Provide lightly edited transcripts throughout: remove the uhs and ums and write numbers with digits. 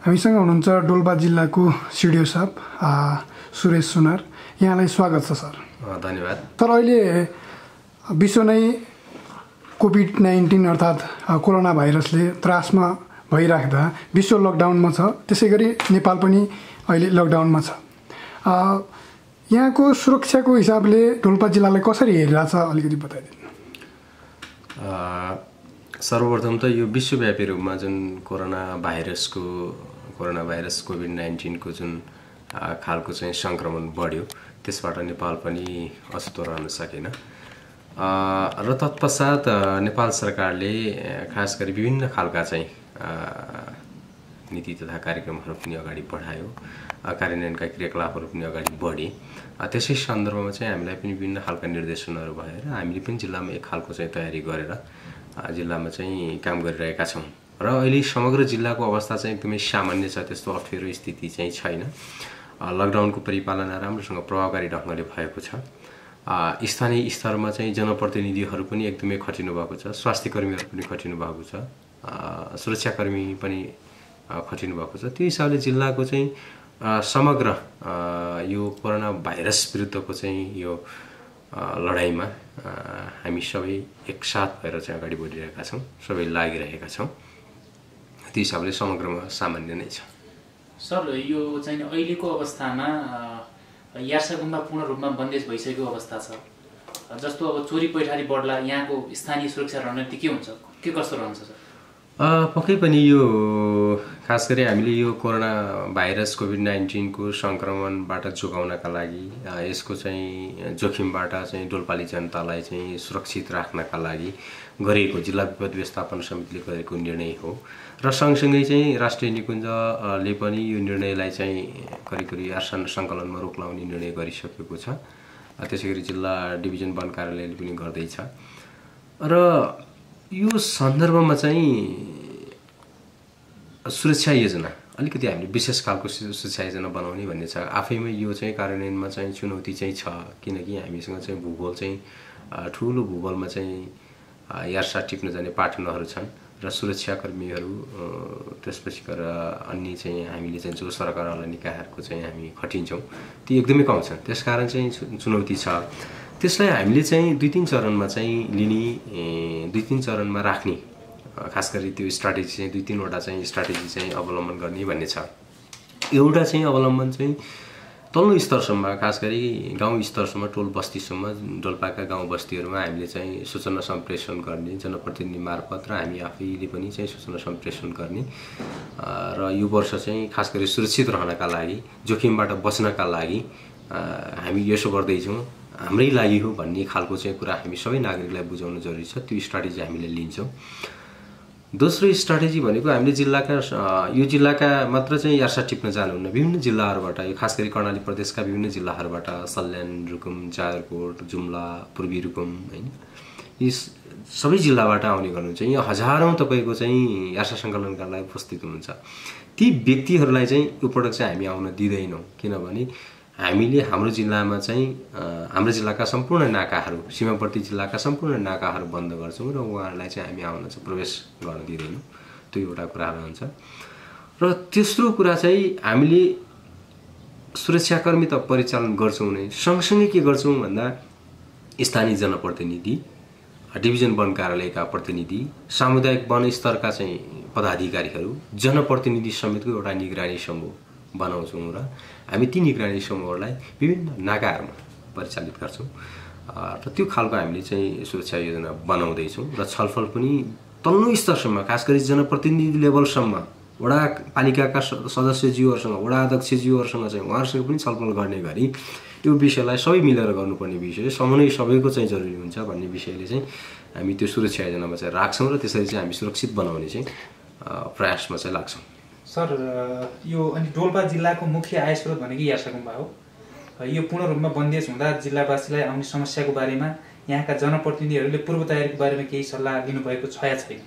हामीसँग हुनुहुन्छ डोल्पा जिल्लाको सिडिओ साहब सुरेश सुनार। यहाँलाई स्वागत छ सर। धन्यवाद। तर अहिले विश्व नै कोभिड-19 अर्थात् कोरोना भाइरसले त्रासमा भइराख्दा विश्व लकडाउनमा छ, त्यसै गरी नेपाल पनि अहिले लकडाउनमा छ। यहाँको सुरक्षाको हिसाबले डोल्पा जिल्लालाई कसरी हेरिरहेछ अलिकति बताइदिनु। सर्वप्रथम त यो विश्वव्यापी रूपमा जुन कोरोना भाइरस कोभिड-19 को जुन खालको चाहिँ संक्रमण बढ्यो, त्यसबाट नेपाल पनि अछुतो रहन सकेन र तत्पश्चात नेपाल सरकारले खास गरी विभिन्न खालका चाहिँ नीति तथा कार्यक्रमहरू पनि अगाडि बढायो, कार्यान्वयनका क्रियाकलापहरू पनि अगाडि बढे। त्यसै सन्दर्भमा चाहिँ हामीलाई पनि विभिन्न खालका निर्देशनहरू भएर हामीले पनि जिल्लामा एक खालको चाहिँ तयारी गरेर जिल्लामा चाहिँ काम गरिरहेका छौँ र अहिले समग्र जिल्लाको अवस्था चाहिँ एकदमै सामान्य छ, त्यस्तो अप्ठ्यारो स्थिति चाहिँ छैन। लकडाउनको परिपालना राम्रोसँग प्रभावकारी ढङ्गले भएको छ। स्थानीय स्तरमा चाहिँ जनप्रतिनिधिहरू पनि एकदमै खटिनु भएको छ, स्वास्थ्य कर्मीहरू पनि खटिनु भएको छ, सुरक्षाकर्मी पनि खटिनु भएको छ। त्यो हिसाबले जिल्लाको चाहिँ समग्र यो कोरोना भाइरस विरुद्धको चाहिँ यो लडाइँमा हामी सबै एकसाथ भएर चाहिँ अगाडि बढिरहेका छौँ, सबै लागिरहेका छौँ। त्यो हिसाबले समग्रमा सामान्य नै छ। सर, यो चाहिँ अहिलेको अवस्थामा यार्सा गुम्बा पूर्ण रूपमा बन्देज भइसकेको अवस्था छ। जस्तो अब चोरी पैठारी बढ्ला, यहाँको स्थानीय सुरक्षा रणनीति के हुन्छ, के कस्तो रहन्छ सर? पक्कै पनि यो खास गरी हामीले यो कोरोना भाइरस कोभिड-19 को संक्रमणबाट जोगाउनका लागि, यसको चाहिँ जोखिमबाट चाहिँ डोल्पाली जनतालाई चाहिँ सुरक्षित राख्नका लागि गरिएको जिल्ला विपद व्यवस्थापन समितिले गरेको निर्णय हो र सँगसँगै चाहिँ राष्ट्रिय निकुञ्जले पनि यो निर्णयलाई चाहिँ करिब यार्सा सङ्कलनमा रोक लगाउने निर्णय गरिसकेको छ। त्यसै गरी जिल्ला डिभिजन वन कार्यालयले पनि गर्दैछ र यो सन्दर्भमा चाहिँ सुरक्षा योजना अलिकति हामीले विशेष खालको सुरक्षा योजना बनाउने भन्ने छ। आफैमा यो चाहिँ कार्यान्वयनमा चाहिँ चुनौती चाहिँ छ, किनकि हामीसँग चाहिँ भूगोल चाहिँ ठुलो भूगोलमा चाहिँ यार्सा टिप्न जाने पार्टनरहरू छन् र सुरक्षाकर्मीहरू, त्यसपछि गएर अन्य चाहिँ हामीले चाहिँ जो सरकारवाला निकायहरूको चाहिँ हामी खटिन्छौँ ती एकदमै कम छन्। त्यसकारण चाहिँ चुनौती छ। त्यसलाई हामीले चाहिँ दुई तीन चरणमा चाहिँ लिने, दुई तीन चरणमा राख्ने, खास गरी त्यो स्ट्राटेजी चाहिँ दुई तीनवटा चाहिँ स्ट्राटेजी चाहिँ अवलम्बन गर्ने भन्ने छ। एउटा चाहिँ अवलम्बन चाहिँ तल्लो स्तरसम्म, खास गरी गाउँ स्तरसम्म, टोल बस्तीसम्म, डोल्पाका गाउँ बस्तीहरूमा हामीले चाहिँ सूचना सम्प्रेषण गर्ने, जनप्रतिनिधि मार्फत र हामी आफैले पनि चाहिँ सूचना सम्प्रेषण गर्ने र यो वर्ष चाहिँ खास गरी सुरक्षित रहनका लागि, जोखिमबाट बच्नका लागि हामी यसो गर्दैछौँ, हाम्रै लागि हो भन्ने खालको चाहिँ कुरा हामी सबै नागरिकलाई बुझाउनु जरुरी छ। त्यो स्ट्राटेजी हामीले लिन्छौँ। दोस्रो स्ट्राटेजी भनेको हामीले यो जिल्लाका मात्र चाहिँ यार्सा टिप्न जानुहुन्न, विभिन्न जिल्लाहरूबाट, यो खास गरी कर्णाली प्रदेशका विभिन्न जिल्लाहरूबाट, सल्यान, रुकुम, जाजरकोट, जुम्ला, पूर्वी रुकुम, हैन, यी सबै जिल्लाबाट आउने गर्नुहुन्छ। यहाँ हजारौँ तपाईँको चाहिँ यार्सा सङ्कलनका लागि उपस्थित हुनुहुन्छ। ती व्यक्तिहरूलाई चाहिँ यो पटक चाहिँ हामी आउन दिँदैनौँ, किनभने हामीले हाम्रो जिल्लामा चाहिँ हाम्रो जिल्लाका सम्पूर्ण नाकाहरू, सीमावर्ती जिल्लाका सम्पूर्ण नाकाहरू बन्द गर्छौँ र उहाँहरूलाई चाहिँ हामी आउन चाहिँ प्रवेश गर्न दिँदैनौँ। त्यो एउटा कुरा रहन्छ। र तेस्रो कुरा चाहिँ हामीले सुरक्षाकर्मी त परिचालन गर्छौँ नै, सँगसँगै के गर्छौँ भन्दा स्थानीय जनप्रतिनिधि, डिभिजन वन कार्यालयका प्रतिनिधि, सामुदायिक वन स्तरका चाहिँ पदाधिकारीहरू, जनप्रतिनिधि समेतको एउटा निगरानी समूह बनाउँछौँ र हामी ती निगरानी समूहहरूलाई विभिन्न नाकाहरूमा परिचालित गर्छौँ र त्यो खालको हामीले चाहिँ सुरक्षा योजना बनाउँदैछौँ र छलफल पनि तल्लो स्तरसम्म, खास गरी जनप्रतिनिधि लेभलसम्म, वडा पालिकाका सदस्यज्यूहरूसँग, वडा अध्यक्षज्यूहरूसँग चाहिँ उहाँहरूसँग पनि छलफल गर्ने गरी त्यो विषयलाई सबै मिलेर गर्नुपर्ने विषय, समन्वय सबैको चाहिँ जरुरी हुन्छ भन्ने विषयले चाहिँ हामी त्यो सुरक्षा योजनामा चाहिँ राख्छौँ र त्यसरी चाहिँ हामी सुरक्षित बनाउने चाहिँ प्रयासमा चाहिँ लाग्छौँ। सर, यो अनि डोल्पा जिल्लाको मुख्य आय स्रोत भनेको यार्सा गुम्बा हो। यो पूर्ण रूपमा बन्देज हुँदा जिल्लावासीलाई आउने समस्याको बारेमा यहाँका जनप्रतिनिधिहरूले पूर्व तयारीको बारेमा केही सल्लाह लिनुभएको छ या छैन?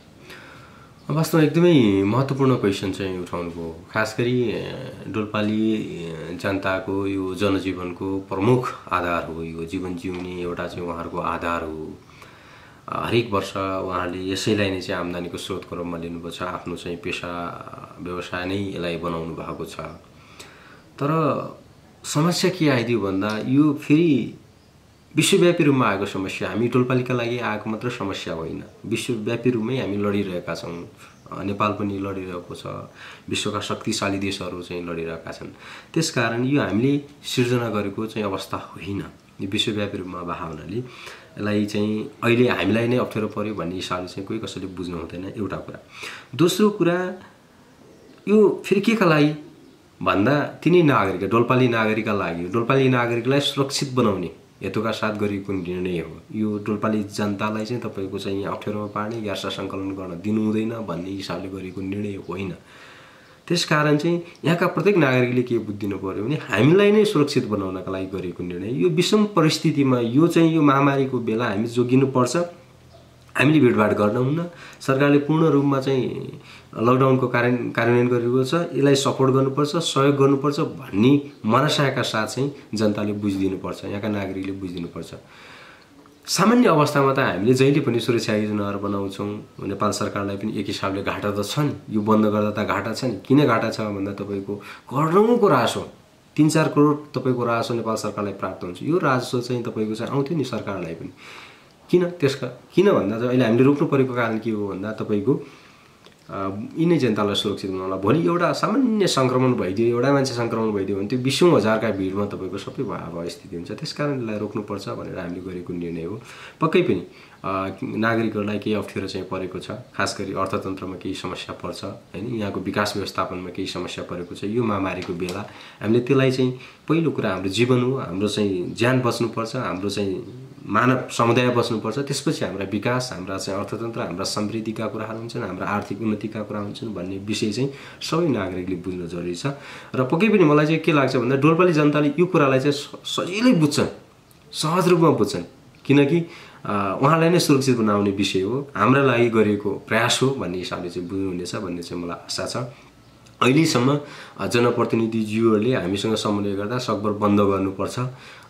वास्तवमा एकदमै महत्त्वपूर्ण क्वेसन चाहिँ उठाउनुभयो। खास गरी डोल्पाली जनताको यो जनजीवनको प्रमुख आधार हो, यो जीवन जिउने एउटा चाहिँ उहाँहरूको आधार हो। हरेक वर्ष उहाँले यसैलाई नै चाहिँ आम्दानीको स्रोतको रूपमा लिनुभएको छ, आफ्नो चाहिँ पेसा व्यवसाय नै यसलाई बनाउनु भएको छ। तर समस्या के आइदियो भन्दा यो फेरि विश्वव्यापी रूपमा आएको समस्या, हामी टोलपालीका लागि आएको मात्र समस्या होइन, विश्वव्यापी रूपमै हामी लडिरहेका छौँ। नेपाल पनि लडिरहेको छ, विश्वका शक्तिशाली देशहरू चाहिँ लडिरहेका छन्। त्यसकारण यो हामीले सिर्जना गरेको चाहिँ अवस्था होइन, यो विश्वव्यापी रूपमा भएको हुनाले यसलाई चाहिँ अहिले हामीलाई नै अप्ठ्यारो पर्यो भन्ने हिसाबले चाहिँ कोही कसैले बुझ्नु हुँदैन, एउटा कुरा। दोस्रो कुरा, यो फेरि के का लागि भन्दा तिनै नागरिक, डोल्पाली नागरिकका लागि, डोल्पाली नागरिकलाई सुरक्षित बनाउने हेतुका साथ गरिएको निर्णय हो। यो डोल्पाली जनतालाई चाहिँ तपाईँको चाहिँ अप्ठ्यारोमा पार्ने, यात्रा सङ्कलन गर्न दिनु हुँदैन भन्ने हिसाबले गरिएको निर्णय होइन। त्यसकारण चाहिँ यहाँका प्रत्येक नागरिकले के बुझिदिनु पर्यो भने हामीलाई नै सुरक्षित बनाउनका लागि गरिएको निर्णय। यो विषम परिस्थितिमा यो चाहिँ यो महामारीको बेला हामी जोगिनुपर्छ, हामीले भिडभाड गर्नुहुन्न। सरकारले पूर्ण रूपमा चाहिँ लकडाउनको कार्यान्वयन गरेको छ, यसलाई सपोर्ट गर्नुपर्छ, सहयोग गर्नुपर्छ भन्ने मनसायका साथ चाहिँ जनताले बुझिदिनुपर्छ, यहाँका नागरिकले बुझिदिनुपर्छ। सामान्य अवस्थामा त हामीले जहिले पनि सुरक्षा योजनाहरू बनाउँछौँ, नेपाल सरकारलाई पनि एक हिसाबले घाटा त छ नि, यो बन्द गर्दा त घाटा छ नि। किन घाटा छ भन्दा तपाईँको करोडौँको राजस्व, 3-4 करोड तपाईँको राजस्व नेपाल सरकारलाई प्राप्त हुन्छ। यो राजस्व चाहिँ तपाईँको चाहिँ आउँथ्यो नि सरकारलाई पनि। किन भन्दा चाहिँ अहिले हामीले रोक्नु परेको कारण के हो भन्दा तपाईँको यिनै जनतालाई सुरक्षित बनाउनला। भोलि एउटा सामान्य सङ्क्रमण भइदियो, एउटा मान्छे सङ्क्रमण भइदियो भने त्यो 20औँ हजारका भिडमा तपाईँको सबै भयावह स्थिति हुन्छ। त्यसकारण यसलाई रोक्नुपर्छ भनेर हामीले गरेको निर्णय हो। पक्कै पनि नागरिकहरूलाई केही अप्ठ्यारो चाहिँ परेको छ, खास गरी अर्थतन्त्रमा केही समस्या पर्छ होइन, यहाँको विकास व्यवस्थापनमा केही समस्या परेको छ। यो महामारीको बेला हामीले त्यसलाई चाहिँ पहिलो कुरा हाम्रो जीवन हो, हाम्रो चाहिँ ज्यान बच्नुपर्छ, हाम्रो चाहिँ मानव समुदाय बच्नुपर्छ, त्यसपछि हाम्रा विकास, हाम्रा चाहिँ अर्थतन्त्र, हाम्रा समृद्धिका कुराहरू हुन्छन्, हाम्रा आर्थिक उन्नतिका कुरा हुन्छन् भन्ने विषय चाहिँ सबै नागरिकले बुझ्न जरुरी छ। र पक्कै पनि मलाई चाहिँ के लाग्छ भन्दा डोल्पाली जनताले यो कुरालाई चाहिँ सजिलै बुझ्छन्, सहज रूपमा बुझ्छन्, किनकि उहाँलाई नै सुरक्षित बनाउने विषय हो, हाम्रा लागि गरेको प्रयास हो भन्ने हिसाबले चाहिँ बुझ्नुहुनेछ भन्ने चाहिँ मलाई आशा छ। अहिलेसम्म जनप्रतिनिधिज्यूहरूले हामीसँग समन्वय गर्दा सकभर बन्द गर्नुपर्छ।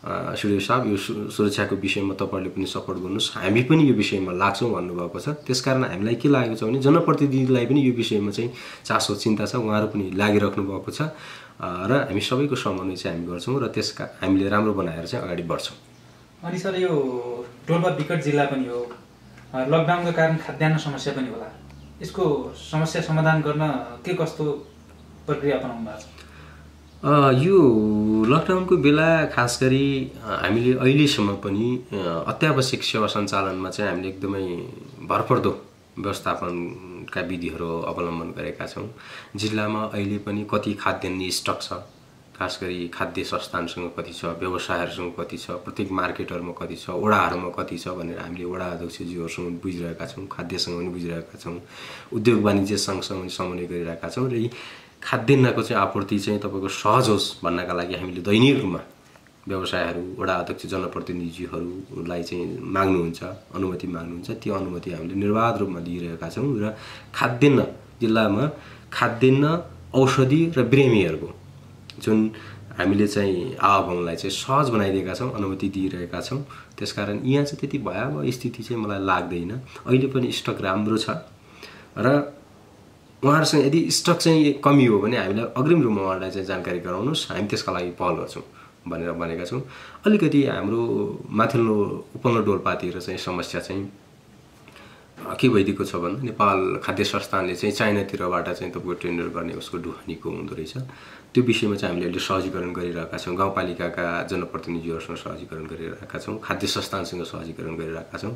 सिडिओ साहब, यो सुरक्षाको विषयमा तपाईँहरूले पनि सपोर्ट गर्नुहोस्, हामी पनि यो विषयमा लाग्छौँ भन्नुभएको छ। त्यसकारण हामीलाई के लागेको छ भने जनप्रतिनिधिलाई पनि यो विषयमा चाहिँ चासो चिन्ता छ, उहाँहरू पनि लागिराख्नु भएको छ र हामी सबैको समन्वय चाहिँ हामी गर्छौँ र त्यसका हामीले राम्रो बनाएर चाहिँ अगाडि बढ्छौँ। अनि सर, यो डोल्पा विकट जिल्ला पनि हो, लकडाउनको कारण खाद्यान्न समस्या पनि होला, यसको समस्या समाधान गर्न के कस्तो प्रक्रिया अपनाउनु भएको छ? यो लकडाउनको बेला खास गरी हामीले अहिलेसम्म पनि अत्यावश्यक सेवा सञ्चालनमा चाहिँ हामीले एकदमै भरपर्दो व्यवस्थापनका विधिहरू अवलम्बन गरेका छौँ। जिल्लामा अहिले पनि कति खाद्यान्न स्टक छ, खास गरी खाद्य संस्थानसँग कति छ, व्यवसायहरूसँग कति छ, प्रत्येक मार्केटहरूमा कति छ, वडाहरूमा कति छ भनेर हामीले वडा अध्यक्षज्यूहरूसँग बुझिरहेका छौँ, खाद्यसँग पनि बुझिरहेका छौँ, उद्योग वाणिज्य सङ्घसँग पनि समन्वय गरिरहेका छौँ। र यी खाद्यान्नको चाहिँ आपूर्ति चाहिँ तपाईँको सहज होस् भन्नका लागि हामीले दैनिक रूपमा व्यवसायहरू, वडा अध्यक्ष, जनप्रतिनिधिहरूलाई चाहिँ माग्नुहुन्छ, अनुमति माग्नुहुन्छ, त्यो अनुमति हामीले निर्बाध रूपमा दिइरहेका छौँ। र खाद्यान्न जिल्लामा खाद्यान्न, औषधि र बिरामीहरूको जुन हामीले चाहिँ आवागमनलाई चाहिँ सहज बनाइदिएका छौँ, अनुमति दिइरहेका छौँ। त्यसकारण यहाँ चाहिँ त्यति भयावह स्थिति चाहिँ मलाई लाग्दैन। अहिले पनि स्टक राम्रो छ र उहाँहरूसँग यदि स्टक चाहिँ कमी हो भने हामीलाई अग्रिम रूपमा उहाँहरूलाई चाहिँ जानकारी गराउनुहोस्, हामी त्यसका लागि पहल गर्छौँ भनेर भनेका छौँ। अलिकति हाम्रो माथिल्लो उपल्लो डोल्पातिर चाहिँ समस्या चाहिँ के भइदिएको छ भन्दा नेपाल खाद्य संस्थानले चाहिँ चाइनातिरबाट चाहिँ तपाईँको टेन्डर गर्ने उसको ढुवानीको हुँदो रहेछ। त्यो विषयमा चाहिँ हामीले अहिले सहजीकरण गरिरहेका छौँ, गाउँपालिकाका जनप्रतिनिधिहरूसँग सहजीकरण गरिरहेका छौँ, खाद्य संस्थानसँग सहजीकरण गरिरहेका छौँ।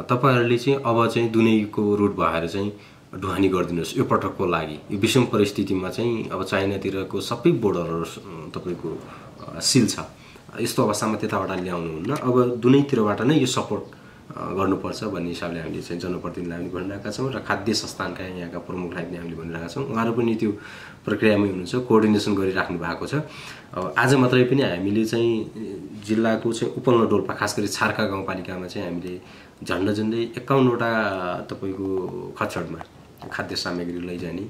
तपाईँहरूले चाहिँ अब चाहिँ दुनैको रुट भएर चाहिँ ढुवानी गरिदिनुहोस् यो पटकको लागि। यो विषम परिस्थितिमा चाहिँ अब चाइनातिरको सबै बोर्डरहरू तपाईँको सिल छ, यस्तो अवस्थामा त्यताबाट ल्याउनुहुन्न, अब दुनैतिरबाट नै यो सपोर्ट गर्नुपर्छ भन्ने हिसाबले हामीले चाहिँ जनप्रतिनिधिलाई पनि भनिरहेका छौँ र खाद्य संस्थानका यहाँका प्रमुखलाई पनि हामीले भनिरहेका छौँ। उहाँहरू पनि त्यो प्रक्रियामै हुनुहुन्छ, कोअर्डिनेसन गरिराख्नु भएको छ। आज मात्रै पनि हामीले चाहिँ जिल्लाको चाहिँ उपल्लो डोल्पा, खास गरी छार्का गाउँपालिकामा चाहिँ हामीले झन्डै 51वटा तपाईँको खच्चडमा खाद्य सामग्री लैजाने,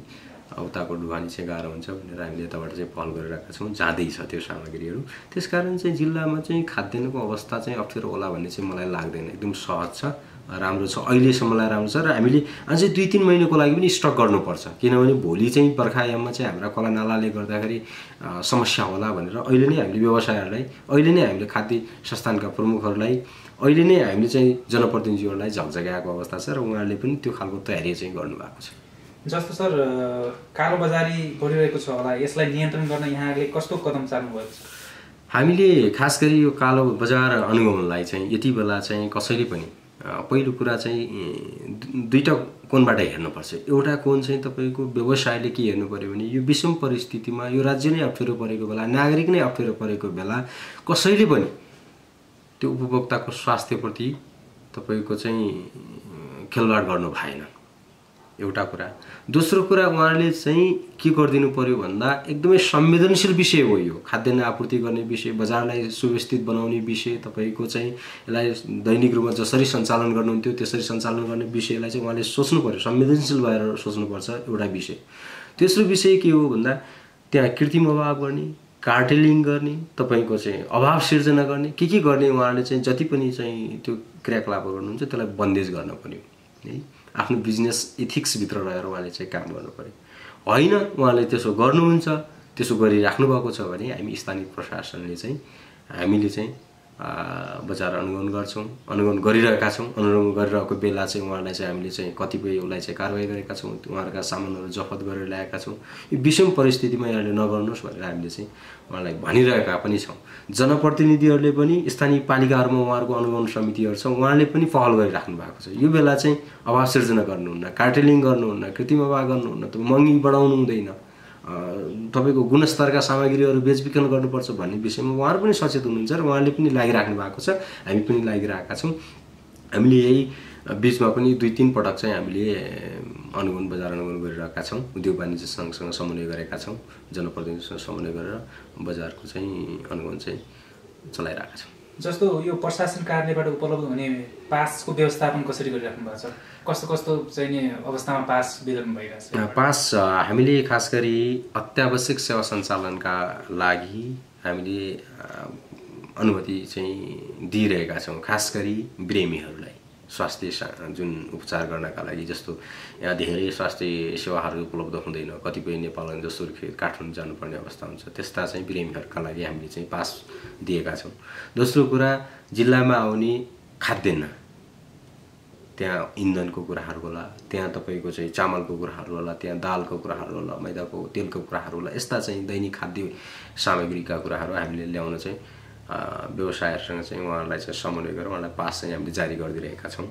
उताको ढुवानी चाहिँ गाह्रो हुन्छ भनेर हामीले यताबाट चाहिँ पहल गरिरहेका छौँ, जाँदैछ त्यो सामग्रीहरू। त्यसकारण चाहिँ जिल्लामा चाहिँ खाद्यान्नको अवस्था चाहिँ अप्ठ्यारो होला भन्ने चाहिँ मलाई लाग्दैन, एकदम सहज छ राम्रो छ, अहिलेसम्मलाई राम्रो छ र हामीले अझै 2-3 महिनाको लागि पनि स्टक गर्नुपर्छ, किनभने भोलि चाहिँ बर्खायाममा चाहिँ हाम्रा खोला नालाले गर्दाखेरि समस्या होला भनेर अहिले नै हामीले व्यवसायहरूलाई, अहिले नै हामीले खाद्य संस्थानका प्रमुखहरूलाई, अहिले नै हामीले चाहिँ जनप्रतिनिधिहरूलाई झकझक्याएको अवस्था छ र उहाँहरूले पनि त्यो खालको तयारी चाहिँ गर्नुभएको छ। जस्तो सर कालोबजारी बढिरहेको छ होला, यसलाई नियन्त्रण गर्न यहाँले कस्तो कदम चाल्नुभएको छ? हामीले खास गरी यो कालो बजार अनुगमनलाई चाहिँ यति बेला चाहिँ कसैले पनि पहिलो कुरा चाहिँ दुईटा कोणबाट हेर्नुपर्छ। एउटा कोण चाहिँ तपाईँको व्यवसायले के हेर्नु पर्यो भने यो विषम परिस्थितिमा यो राज्य नै अप्ठ्यारो परेको बेला, नागरिक नै अप्ठ्यारो परेको बेला कसैले पनि त्यो उपभोक्ताको स्वास्थ्यप्रति तपाईँको चाहिँ खेलवाड गर्नु भएन, एउटा कुरा। दोस्रो कुरा उहाँले चाहिँ के गरिदिनु पर्यो भन्दा एकदमै संवेदनशील विषय हो यो, खाद्यान्न आपूर्ति गर्ने विषय, बजारलाई सुव्यवस्थित बनाउने विषय, तपाईँको चाहिँ यसलाई दैनिक रूपमा जसरी सञ्चालन गर्नुहुन्थ्यो त्यसरी सञ्चालन गर्ने विषयलाई चाहिँ उहाँले सोच्नु पर्यो, संवेदनशील भएर सोच्नुपर्छ, एउटा विषय। तेस्रो विषय के हो भन्दा त्यहाँ कृत्रिम अभाव गर्ने, कार्टेलिङ गर्ने, तपाईँको चाहिँ अभाव सिर्जना गर्ने, के गर्ने उहाँले चाहिँ जति पनि चाहिँ त्यो क्रियाकलापहरू गर्नुहुन्छ त्यसलाई बन्देज गर्न पर्यो है। आफ्नो बिजनेस इथिक्सभित्र रहेर उहाँले चाहिँ काम गर्नु पर्यो। होइन उहाँले त्यसो गर्नुहुन्छ, त्यसो गरिराख्नु भएको छ भने हामी स्थानीय प्रशासनले चाहिँ हामीले चाहिँ बजार अनुगमन गर्छौँ, अनुगमन गरिरहेका छौँ। अनुगमन गरिरहेको बेला चाहिँ उहाँलाई चाहिँ हामीले चाहिँ कतिपय उसलाई चाहिँ कारवाही गरेका छौँ, उहाँहरूका सामानहरू जफत गरेर ल्याएका छौँ। यो विषम परिस्थितिमा यहाँले नगर्नुहोस् भनेर हामीले चाहिँ उहाँलाई भनिरहेका पनि छौँ। जनप्रतिनिधिहरूले पनि स्थानीय पालिकाहरूमा उहाँहरूको अनुगमन समितिहरू छ, उहाँले पनि पहल गरिराख्नु भएको छ। यो बेला चाहिँ अभाव सिर्जना गर्नुहुन्न, कार्टेलिङ गर्नुहुन्न, कृत्रिम अभाव गर्नुहुन्न, महँगी बढाउनु हुँदैन, तपाईँको गुणस्तरका सामग्रीहरू बेचबिखन गर्नुपर्छ भन्ने विषयमा उहाँहरू पनि सचेत हुनुहुन्छ र उहाँले पनि लागिराख्नु भएको छ, हामी पनि लागिरहेका छौँ। हामीले यही बिचमा पनि 2-3 पटक चाहिँ हामीले अनुगमन बजार अनुगमन गरिरहेका छौँ, उद्योग वाणिज्य सङ्घसँग समन्वय गरेका छौँ, जनप्रतिनिधिसँग समन्वय गरेर बजारको चाहिँ अनुगमन चाहिँ चलाइरहेका छौँ। जस्तो यो प्रशासन कार्यालयबाट उपलब्ध हुने पासको व्यवस्थापन कसरी गरिराख्नु भएको छ? कस्तो कस्तो चाहिँ अवस्थामा पास वितरण भइरहेछ? पास हामीले खास गरी अत्यावश्यक सेवा सञ्चालनका लागि हामीले अनुमति चाहिँ दिइरहेका छौँ, खास गरी बिरामीहरूलाई स्वास्थ्य जुन उपचार गर्नका लागि। जस्तो यहाँ धेरै स्वास्थ्य सेवाहरू उपलब्ध हुँदैन, कतिपय नेपालगञ्ज सुर्खेत काठमाडौँ जानुपर्ने अवस्था हुन्छ, त्यस्ता चाहिँ बिरामीहरूका लागि हामीले चाहिँ पास दिएका छौँ। दोस्रो कुरा जिल्लामा आउने खाद्यान्न, त्यहाँ इन्धनको कुराहरू होला, त्यहाँ तपाईँको चाहिँ चामलको कुराहरू होला, त्यहाँ दालको कुराहरू होला, मैदाको तेलको कुराहरू होला, यस्ता चाहिँ दैनिक खाद्य सामग्रीका कुराहरू हामीले ल्याउन चाहिँ व्यवसायहरूसँग चाहिँ उहाँहरूलाई चाहिँ समन्वय गरेर उहाँलाई पास चाहिँ हामीले जारी गरिदिरहेका छौँ।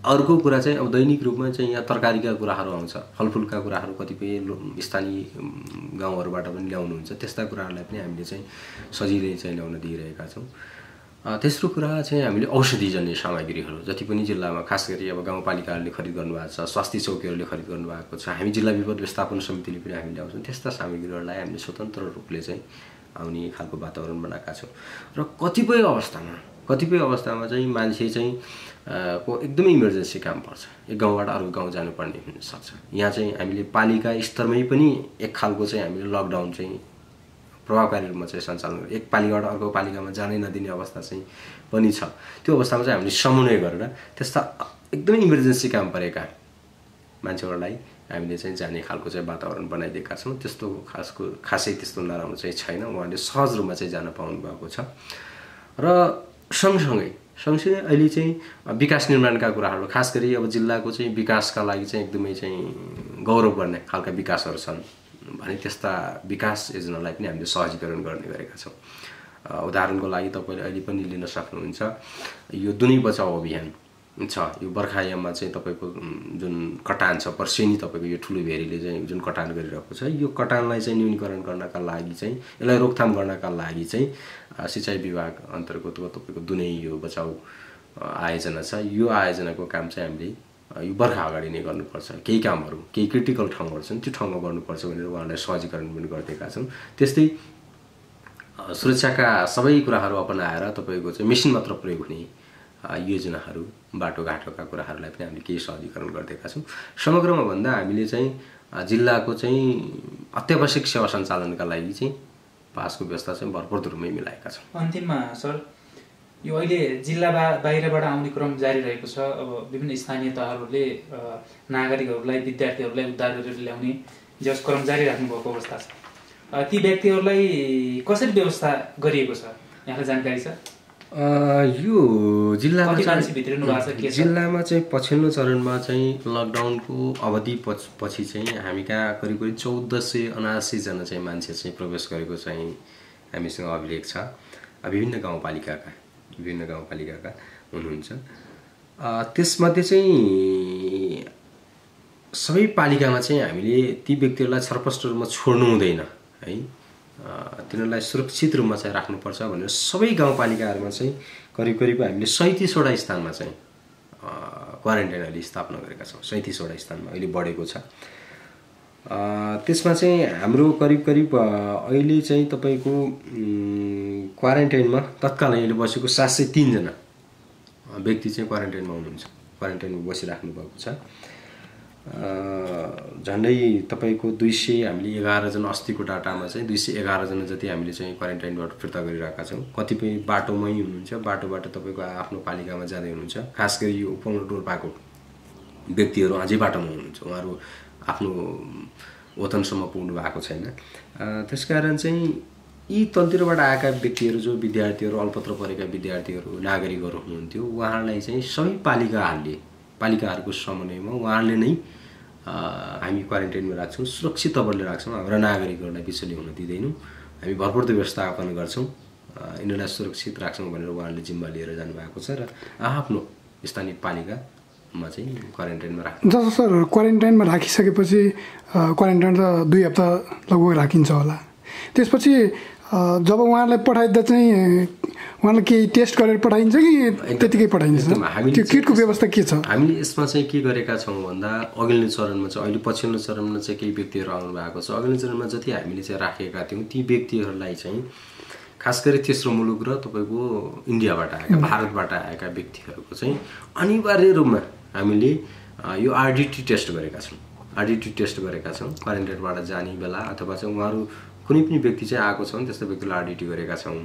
अर्को कुरा चाहिँ अब दैनिक रूपमा चाहिँ यहाँ तरकारीका कुराहरू आउँछ, फलफुलका कुराहरू कतिपय स्थानीय गाउँहरूबाट पनि ल्याउनुहुन्छ, त्यस्ता कुराहरूलाई पनि हामीले चाहिँ सजिलै चाहिँ ल्याउन दिइरहेका छौँ। तेस्रो कुरा चाहिँ हामीले औषधिजन्य सामग्रीहरू जति पनि जिल्लामा खास गरी अब गाउँपालिकाहरूले खरिद गर्नुभएको छ, स्वास्थ्य चौकीहरूले खरिद गर्नुभएको छ, हामी जिल्ला विपद व्यवस्थापन समितिले पनि हामी ल्याउँछौँ, त्यस्ता सामग्रीहरूलाई हामीले स्वतन्त्र रूपले चाहिँ आउने खालको वातावरण बनाएका छौँ। र कतिपय अवस्थामा चाहिँ मान्छे चाहिँ को एकदमै इमर्जेन्सी काम पर्छ, एक गाउँबाट अर्को गाउँ जानुपर्ने हुनसक्छ, यहाँ चाहिँ हामीले पालिका स्तरमै पनि एक खालको चाहिँ हामीले लकडाउन चाहिँ प्रभावकारी रूपमा चाहिँ सञ्चालन, एक पालिकाबाट अर्को पालिकामा जानै नदिने अवस्था चाहिँ पनि छ। त्यो अवस्थामा चाहिँ हामीले समन्वय गरेर त्यस्ता एकदमै इमर्जेन्सी काम परेका मान्छेहरूलाई हामीले चाहिँ जाने खालको चाहिँ वातावरण बनाइदिएका छौँ। त्यस्तो खासै त्यस्तो नराम्रो चाहिँ छैन, उहाँले सहज रूपमा चाहिँ जान पाउनु भएको छ। र सँगसँगै अहिले चाहिँ विकास निर्माणका कुराहरू, खास गरी अब जिल्लाको चाहिँ विकासका लागि चाहिँ एकदमै चाहिँ गौरव गर्ने खालका विकासहरू छन् भने त्यस्ता विकास योजनालाई पनि हामीले सहजीकरण गर्ने गरेका छौँ। उदाहरणको लागि तपाईँले अहिले पनि लिन सक्नुहुन्छ, यो दुनै बचाउ अभियान छ। यो बर्खायाममा चाहिँ तपाईँको जुन कटान छ, पर्सेनी तपाईँको यो ठुलो भेरीले चाहिँ जुन कटान गरिरहेको छ, यो कटानलाई चाहिँ न्यूनीकरण गर्नका लागि चाहिँ, यसलाई रोकथाम गर्नका लागि चाहिँ सिँचाइ विभाग अन्तर्गतको तपाईँको दुनै यो बचाउ आयोजना छ। यो आयोजनाको काम चाहिँ हामीले यो बर्खा अगाडि नै गर्नुपर्छ, केही कामहरू केही क्रिटिकल ठाउँहरू छन् त्यो ठाउँमा गर्नुपर्छ भनेर उहाँलाई सहजीकरण पनि गरिदिएका छौँ। त्यस्तै सुरक्षाका सबै कुराहरू अपनाएर तपाईँको चाहिँ मेसिन मात्र प्रयोग हुने योजनाहरू, बाटोघाटोका कुराहरूलाई पनि हामीले केही सहजीकरण गरिदिएका छौँ। समग्रमा भन्दा हामीले चाहिँ जिल्लाको चाहिँ अत्यावश्यक सेवा सञ्चालनका लागि चाहिँ पासको व्यवस्था चाहिँ भरपर्दो रूपमै मिलाएका छौँ। अन्तिममा सर यो अहिले जिल्ला बाहिरबाट आउने क्रम जारी रहेको छ। अब विभिन्न स्थानीय तहहरूले नागरिकहरूलाई विद्यार्थीहरूलाई उद्धार गरेर ल्याउने जस क्रम जारी राख्नु भएको अवस्था छ। ती व्यक्तिहरूलाई कसरी व्यवस्था गरिएको छ यहाँलाई जानकारी छ? यो जिल्लामा चाहिँ पछिल्लो चरणमा चाहिँ लकडाउनको अवधि पछि चाहिँ हामी कहाँ करिब 1479 जना चाहिँ मान्छे चाहिँ प्रवेश गरेको चाहिँ हामीसँग अभिलेख छ। विभिन्न गाउँपालिकाका हुनुहुन्छ। त्यसमध्ये चाहिँ सबै पालिकामा चाहिँ हामीले ती व्यक्तिहरूलाई छरपष्ट रूपमा छोड्नु हुँदैन है, तिनीहरूलाई सुरक्षित रूपमा चाहिँ राख्नुपर्छ भनेर सबै गाउँपालिकाहरूमा चाहिँ करिब हामीले 37वटा स्थानमा चाहिँ क्वारेन्टाइन अहिले स्थापना गरेका छौँ। 37वटा स्थानमा अहिले बढेको छ। त्यसमा चाहिँ हाम्रो करिब अहिले चाहिँ तपाईँको क्वारेन्टाइनमा तत्काल अहिले बसेको 703 जना व्यक्ति चाहिँ क्वारेन्टाइनमा हुनुहुन्छ, क्वारेन्टाइनमा बसिराख्नु भएको छ। झन्डै तपाईँको 200 हामीले 11 जना अस्तिको डाटामा चाहिँ 211 जना जति हामीले चाहिँ क्वारेन्टाइनबाट फिर्ता गरिरहेका छौँ। कतिपय बाटोमै हुनुहुन्छ, बाटोबाट तपाईँको आफ्नो पालिकामा जाँदै हुनुहुन्छ। खास गरी यो उपमण्डल डोल्पाको व्यक्तिहरू अझै बाटोमा हुनुहुन्छ, उहाँहरू आफ्नो वतनसम्म पुग्नु भएको छैन। त्यसकारण चाहिँ यी तलतिरबाट आएका व्यक्तिहरू जो विद्यार्थीहरू, अल्पत्र परेका विद्यार्थीहरू, नागरिकहरू हुनुहुन्थ्यो, उहाँहरूलाई चाहिँ सबै पालिकाहरूको समन्वयमा उहाँहरूले नै हामी क्वारेन्टाइनमा राख्छौँ, सुरक्षित तवरले राख्छौँ। हाम्रा नागरिकहरूलाई विचलित हुन दिँदैनौँ, हामी भरपर्दो व्यवस्थापन गर्छौँ, यिनीहरूलाई सुरक्षित राख्छौँ भनेर उहाँहरूले जिम्मा लिएर जानुभएको छ र आफ्नो स्थानीय पालिकामा चाहिँ क्वारेन्टाइनमा राख्छ। जस्तो सर क्वारेन्टाइनमा राखिसकेपछि क्वारेन्टाइन त 2 हप्ता लगभग राखिन्छ होला, त्यसपछि जब उहाँहरूलाई पठाइदा चाहिँ उहाँलाई केही टेस्ट गरेर पठाइन्छ कि त्यतिकै पठाइन्छ? त्यो किटको व्यवस्था के छ? हामीले यसमा चाहिँ के गरेका छौँ भन्दा अघिल्लो चरणमा चाहिँ अहिले पछिल्लो चरणमा चाहिँ केही व्यक्तिहरू आउनु भएको छ। अघिल्लो चरणमा जति हामीले चाहिँ राखेका थियौँ ती व्यक्तिहरूलाई चाहिँ खास गरी तेस्रो मुलुक र तपाईँको इन्डियाबाट आएका, भारतबाट आएका व्यक्तिहरूको चाहिँ अनिवार्य रूपमा हामीले यो आरडिटी टेस्ट गरेका छौँ। क्वारेन्टाइनबाट जाने बेला अथवा चाहिँ उहाँहरू कुनै पनि व्यक्ति चाहिँ आएको छ भने त्यस्तो व्यक्तिलाई आरडिटी गरेका छौँ।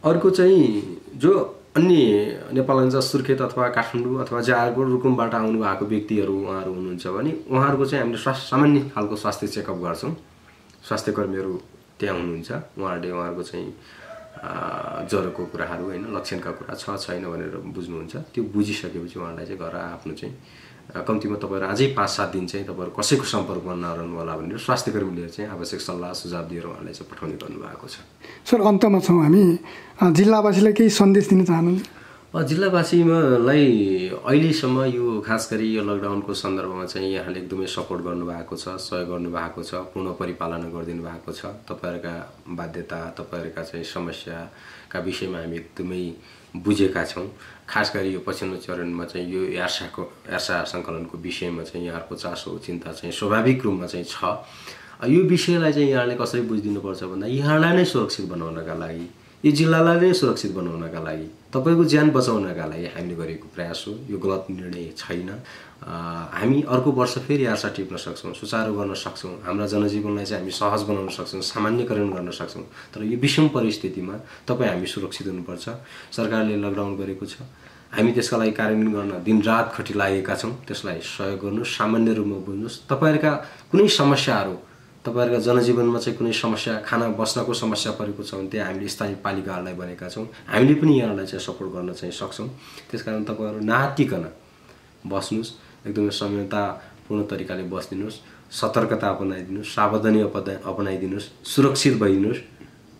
अर्को चाहिँ जो अन्य नेपालगञ्ज, सुर्खेत अथवा काठमाडौँ अथवा जाजरकोट, रुकुमबाट आउनु भएको व्यक्तिहरू उहाँहरू हुनुहुन्छ भने उहाँहरूको चाहिँ हामीले सामान्य खालको स्वास्थ्य चेकअप गर्छौँ। स्वास्थ्य कर्मीहरू त्यहाँ हुनुहुन्छ, उहाँहरूको चाहिँ ज्वरोको कुराहरू होइन, लक्षणका कुरा छ छैन भनेर बुझ्नुहुन्छ। त्यो बुझिसकेपछि उहाँलाई चाहिँ घर आफ्नो चाहिँ कम्तीमा तपाईँहरू अझै 5-7 दिन चाहिँ तपाईँहरू कसैको सम्पर्कमा नरहनु होला भनेर स्वास्थ्य कर्मीले चाहिँ आवश्यक सल्लाह सुझाव दिएर उहाँलाई चाहिँ पठाउने गर्नुभएको छ। सर अन्तमा छौँ हामी, जिल्लावासीलाई केही सन्देश दिन चाहनुहुन्छ? जिल्लावासीलाई अहिलेसम्म यो खास गरी यो लकडाउनको सन्दर्भमा चाहिँ यहाँले एकदमै सपोर्ट गर्नुभएको छ, सहयोग गर्नुभएको छ, पूर्ण परिपालना गरिदिनु भएको छ। तपाईँहरूका बाध्यता, तपाईँहरूका चाहिँ समस्याका विषयमा हामी एकदमै बुझेका छौँ। खास गरी यो पछिल्लो चरणमा चाहिँ यो यार्सा सङ्कलनको विषयमा चाहिँ यहाँहरूको चासो चिन्ता चाहिँ स्वाभाविक रूपमा चाहिँ छ। यो विषयलाई चाहिँ यहाँले कसरी बुझिदिनुपर्छ भन्दा यहाँलाई नै सुरक्षित बनाउनका लागि, यो जिल्लालाई नै सुरक्षित बनाउनका लागि, तपाईँको ज्यान बचाउनका लागि हामीले गरेको प्रयास हो। यो गलत निर्णय छैन। हामी अर्को वर्ष फेरि यार्सा टिप्न सक्छौँ, सुचारू गर्न सक्छौँ, हाम्रा जनजीवनलाई चाहिँ हामी सहज बनाउन सक्छौँ, सामान्यकरण गर्न सक्छौँ। तर यो विषम परिस्थितिमा हामी सुरक्षित हुनुपर्छ। सरकारले लकडाउन गरेको छ, हामी त्यसका लागि कार्यान्वयन गर्न दिनरात खटिलागेका छौँ। त्यसलाई सहयोग गर्नुहोस्, सामान्य रूपमा बुझ्नुहोस्। तपाईँहरूका कुनै समस्याहरू, तपाईँहरूका जनजीवनमा चाहिँ कुनै समस्या, खाना बस्नको समस्या परेको छ भने त्यहाँ हामीले स्थानीय पालिकाहरूलाई भनेका छौँ। हामीले पनि यहाँलाई चाहिँ सपोर्ट गर्न चाहिँ सक्छौँ। त्यसकारण तपाईँहरू नआत्तिकन बस्नुहोस्, एकदमै संयमतापूर्ण तरिकाले बस्दिनुहोस्, सतर्कता अपनाइदिनुहोस्, सावधानी अपनाइदिनुहोस्, सुरक्षित भइदिनुहोस्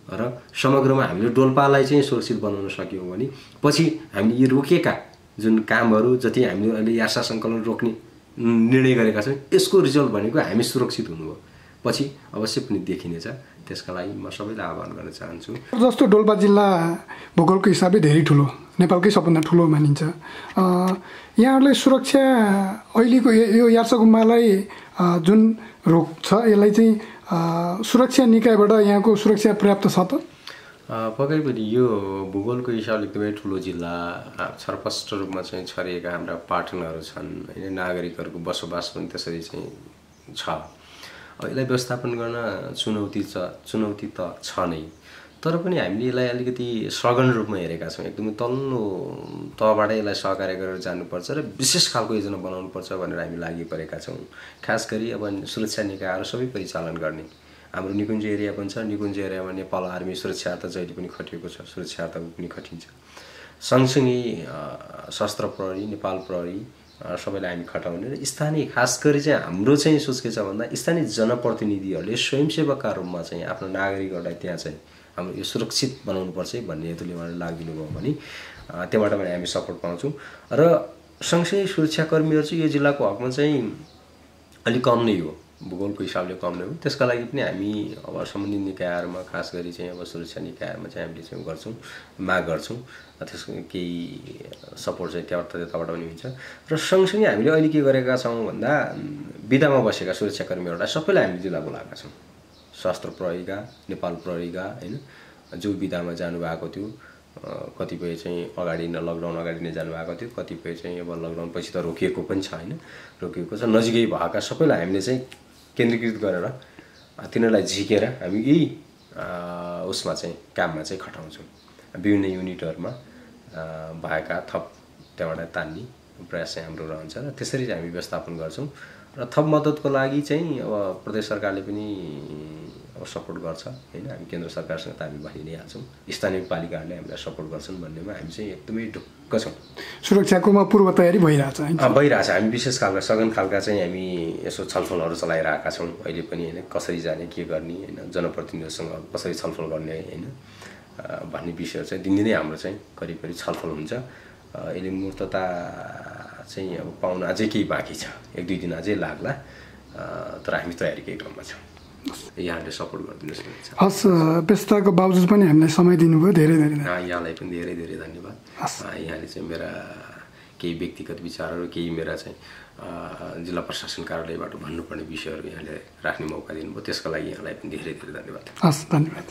र समग्रमा हामीले डोल्पालाई चाहिँ सुरक्षित बनाउन सक्यौँ भने पछि हामीले यी रोकेका जुन कामहरू जति हामीले अहिले यार्सा सङ्कलन रोक्ने निर्णय गरेका छौँ यसको रिजल्ट भनेको हामी सुरक्षित हुनुभयो पछि अवश्य पनि देखिनेछ। त्यसका लागि म सबैलाई आह्वान गर्न चाहन्छु। जस्तो डोल्पा जिल्ला भूगोलको हिसाबले धेरै ठुलो, नेपालकै सबभन्दा ठुलो मानिन्छ। यहाँहरूले सुरक्षा अहिलेको यो यार्सा गुम्बालाई जुन रोग छ यसलाई चाहिँ सुरक्षा निकायबाट यहाँको सुरक्षा पर्याप्त छ त? पक्कै पनि यो भूगोलको हिसाबले एकदमै ठुलो जिल्ला, छरपष्ट रूपमा चाहिँ छरिएका हाम्रा पाटनहरू छन् होइन, नागरिकहरूको बसोबास पनि त्यसरी चाहिँ छ। यसलाई व्यवस्थापन गर्न चुनौती त छ नै, तर पनि हामीले यसलाई अलिकति सघन रूपमा हेरेका छौँ। एकदमै तल्लो तहबाटै यसलाई सहकार्य गरेर जानुपर्छ र विशेष खालको योजना बनाउनुपर्छ भनेर हामी लागि परेका छौँ। खास गरी अब सुरक्षा निकायहरू सबै परिचालन गर्ने हाम्रो निकुञ्ज एरिया पनि छ। निकुञ्ज एरियामा नेपाल आर्मी सुरक्षार्थ जहिले पनि खटिएको छ, सुरक्षार्थ पनि खटिन्छ। सँगसँगै सशस्त्र प्रहरी, नेपाल प्रहरी सबैलाई हामी खटाउने र स्थानीय खास गरी चाहिँ हाम्रो चाहिँ सोच के छ भन्दा स्थानीय जनप्रतिनिधिहरूले स्वयंसेवकका रूपमा चाहिँ आफ्नो नागरिकहरूलाई त्यहाँ चाहिँ हाम्रो यो सुरक्षित बनाउनुपर्छ भन्ने हेतुले उहाँले लागिदिनु भयो भने त्यहाँबाट पनि हामी सपोर्ट पाउँछौँ। र सँगसँगै सुरक्षाकर्मीहरू चाहिँ यो जिल्लाको हकमा चाहिँ अलिक कम नै हो, भूगोलको हिसाबले कम नै हो। त्यसका लागि पनि हामी अब सम्बन्धित निकायहरूमा खास गरी चाहिँ अब सुरक्षा निकायहरूमा चाहिँ हामीले चाहिँ गर्छौँ, माग गर्छौँ। त्यसको केही सपोर्ट चाहिँ त्यताबाट पनि हुन्छ। र सँगसँगै हामीले अहिले के गरेका छौँ भन्दा विधामा बसेका सुरक्षाकर्मीहरूलाई सबैलाई हामीले जिल्ला बोलाएका छौँ। सशस्त्र प्रहरीका, नेपाल प्रहरीका होइन, जो विधामा जानुभएको थियो, कतिपय चाहिँ अगाडि नै लकडाउन अगाडि नै जानुभएको थियो, कतिपय चाहिँ अब लकडाउन पछि त रोकिएको पनि छ होइन, रोकिएको छ। नजिकै भएका सबैलाई हामीले चाहिँ केन्द्रीकृत गरेर तिनीहरूलाई झिकेर हामी यही उसमा चाहिँ काममा चाहिँ खटाउँछौँ। विभिन्न युनिटहरूमा भएका थप त्यहाँबाट तान्ने प्रयास चाहिँ हाम्रो रहन्छ र त्यसरी चाहिँ हामी व्यवस्थापन गर्छौँ। र थप मद्दतको लागि चाहिँ अब प्रदेश सरकारले पनि अब सपोर्ट गर्छ होइन। हामी केन्द्र सरकारसँग त हामी भनि नै हाल्छौँ, स्थानीय पालिकाहरूले हामीलाई सपोर्ट गर्छन् भन्नेमा हामी चाहिँ एकदमै ढुक्क छौँ। सुरक्षाकोमा पूर्व तयारी भइरहेछ भइरहेछ। हामी विशेष खालका सघन खालका चाहिँ हामी यसो छलफलहरू चलाइरहेका छौँ अहिले पनि होइन। कसरी जाने, के गर्ने होइन, जनप्रतिनिधिहरूसँग कसरी छलफल गर्ने होइन भन्ने विषयहरू चाहिँ दिनदिनै हाम्रो चाहिँ करिब करिब छलफल हुन्छ। अहिले मूर्तता चाहिँ अब पाउन अझै केही बाँकी छ, 1-2 दिन अझै लाग्ला, तर हामी तयारीकै क्रममा छौँ। यहाँले सपोर्ट गरिदिनुहोस्। हस्, व्यस्तताको बावजुद पनि हामीलाई समय दिनुभयो, धेरै धेरै यहाँलाई पनि धेरै धेरै धन्यवाद। यहाँले चाहिँ मेरा केही व्यक्तिगत विचारहरू, केही मेरा चाहिँ जिल्ला प्रशासन कार्यालयबाट भन्नुपर्ने विषयहरू यहाँले राख्ने मौका दिनुभयो, त्यसको लागि यहाँलाई पनि धेरै धेरै धन्यवाद। हस्, धन्यवाद।